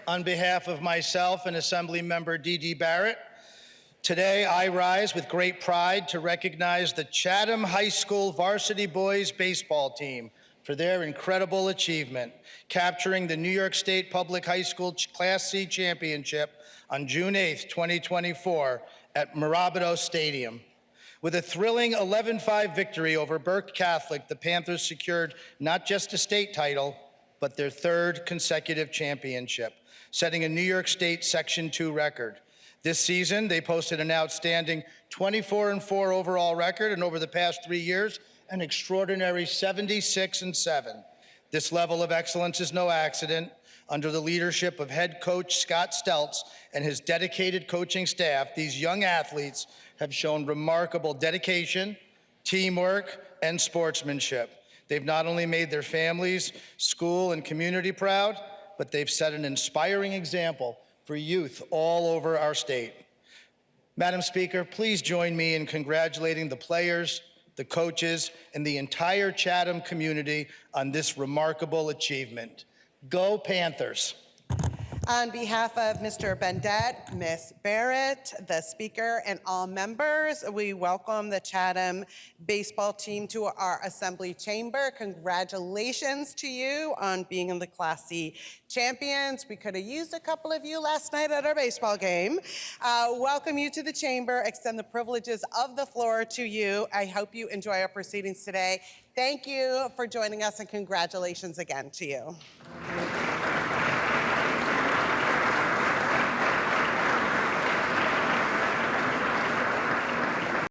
On behalf of myself and Assembly Member Dee Barrett, today I rise with great pride to recognize the Chatham High School varsity boys baseball team for their incredible achievement, capturing the New York State Public High School Class C Championship on June 8th, 2024 at Mirabito Stadium. With a thrilling 11-5 victory over Burke Catholic, the Panthers secured not just a state title, but their third consecutive championship, setting a New York State Section 2 record. This season, they posted an outstanding 24-4 overall record, and over the past 3 years, an extraordinary 76-7. This level of excellence is no accident. Under the leadership of head coach Scott Steltz and his dedicated coaching staff, these young athletes have shown remarkable dedication, teamwork, and sportsmanship. They've not only made their families, school, and community proud, but they've set an inspiring example for youth all over our state. Madam Speaker, please join me in congratulating the players, the coaches, and the entire Chatham community on this remarkable achievement. Go Panthers! On behalf of Mr. Bendet, Ms. Barrett, the Speaker, and all members, we welcome the Chatham baseball team to our Assembly chamber. Congratulations to you on being in the Class C champions. We could have used a couple of you last night at our baseball game. Welcome you to the chamber, extend the privileges of the floor to you. I hope you enjoy our proceedings today. Thank you for joining us, and congratulations again to you.